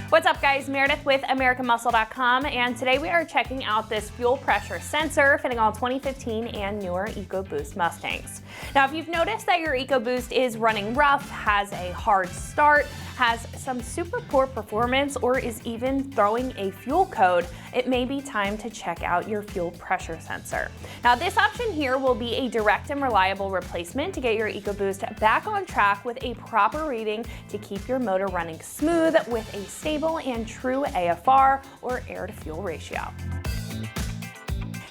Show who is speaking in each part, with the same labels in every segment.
Speaker 1: What's up, guys? Meredith with AmericanMuscle.com, and today we are checking out this fuel pressure sensor fitting all 2015 and newer EcoBoost Mustangs. Now, if you've noticed that your EcoBoost is running rough, has a hard start, has some super poor performance, or is even throwing a fuel code, it may be time to check out your fuel pressure sensor. Now, this option here will be a direct and reliable replacement to get your EcoBoost back on track with a proper reading to keep your motor running smooth with a stable and true AFR, or air to fuel ratio.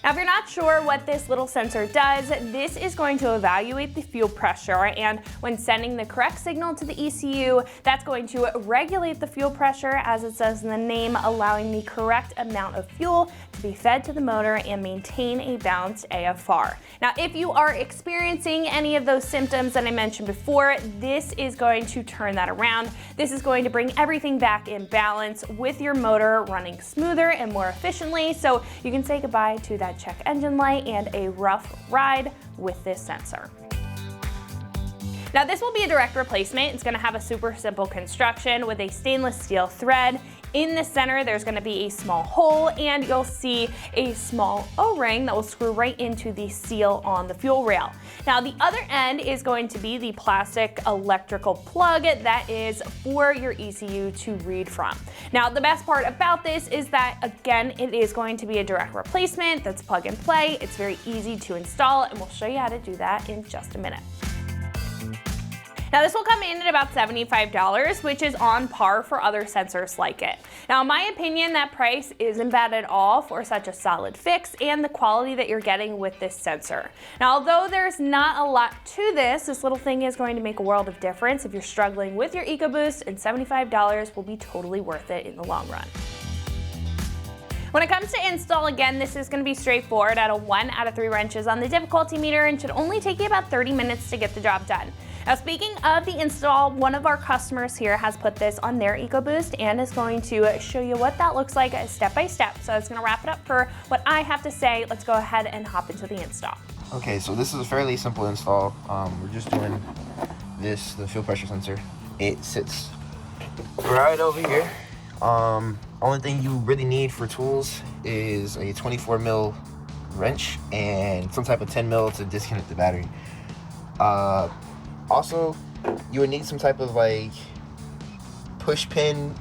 Speaker 1: Now, if you're not sure what this little sensor does, this is going to evaluate the fuel pressure, and when sending the correct signal to the ECU, that's going to regulate the fuel pressure, as it says in the name, allowing the correct amount of fuel to be fed to the motor and maintain a balanced AFR. Now, if you are experiencing any of those symptoms that I mentioned before, this is going to turn that around. This is going to bring everything back in balance with your motor running smoother and more efficiently, so you can say goodbye to that check engine light and a rough ride with this sensor. Now, this will be a direct replacement. It's going to have a super simple construction with a stainless steel thread. In the center, there's going to be a small hole, and you'll see a small O-ring that will screw right into the seal on the fuel rail. Now, the other end is going to be the plastic electrical plug that is for your ECU to read from. Now, the best part about this is that, again, it is going to be a direct replacement that's plug and play. It's very easy to install, and we'll show you how to do that in just a minute. Now, this will come in at about $75, which is on par for other sensors like it. Now, in my opinion, that price isn't bad at all for such a solid fix and the quality that you're getting with this sensor. Now, although there's not a lot to this little thing is going to make a world of difference if you're struggling with your EcoBoost, and $75 will be totally worth it in the long run. When it comes to install, again, this is going to be straightforward at a 1 out of 3 wrenches on the difficulty meter, and should only take you about 30 minutes to get the job done. Now, speaking of the install, one of our customers here has put this on their EcoBoost and is going to show you what that looks like step by step. So it's going to wrap it up for what I have to say. Let's go ahead and hop into the install.
Speaker 2: Okay, so this is a fairly simple install. We're just doing the fuel pressure sensor. It sits right over here. Only thing you really need for tools is a 24 mil wrench and some type of 10 mil to disconnect the battery. Also, you would need some type of like push pin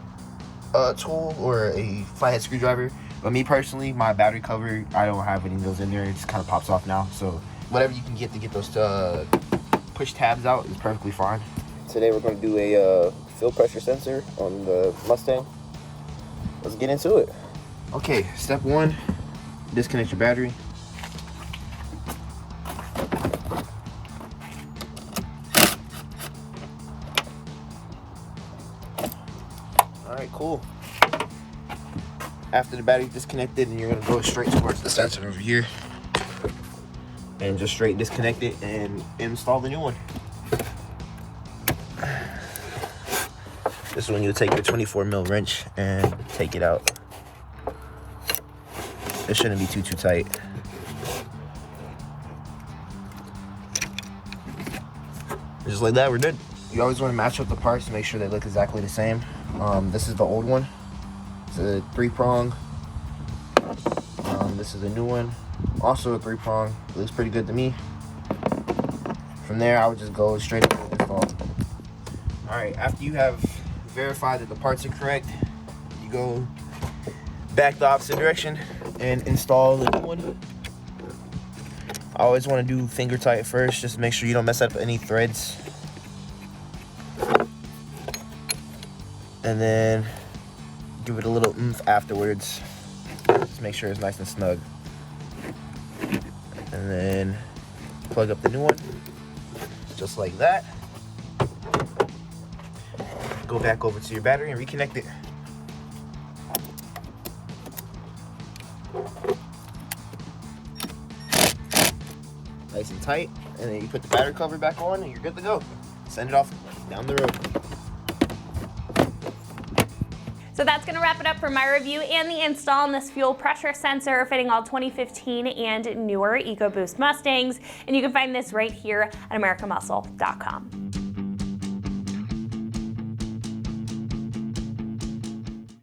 Speaker 2: tool or a flathead screwdriver. But me personally, my battery cover, I don't have any of those in there. It just kind of pops off now. So whatever you can get to get those push tabs out is perfectly fine. Today we're going to do a fuel pressure sensor on the Mustang. Let's get into it. Okay, step 1, disconnect your battery. Alright, cool. After the battery's disconnected, and you're going to go straight towards the sensor over here. And just straight disconnect it and install the new one. This is when you take your 24 mil wrench and take it out. It shouldn't be too tight. Just like that, we're good. You always want to match up the parts to make sure they look exactly the same. This is the old one. It's a 3-prong. This is the new one. Also a 3-prong. It looks pretty good to me. From there, I would just go straight into the install. Alright, after you have verified that the parts are correct, you go back the opposite direction and install the new one. I always want to do finger tight first, just to make sure you don't mess up any threads. And then give it a little oomph afterwards. Just make sure it's nice and snug. And then plug up the new one, just like that. Go back over to your battery and reconnect it. Nice and tight, and then you put the battery cover back on and you're good to go. Send it off down the road.
Speaker 1: So that's going to wrap it up for my review and the install on this fuel pressure sensor fitting all 2015 and newer EcoBoost Mustangs. And you can find this right here at AmericanMuscle.com.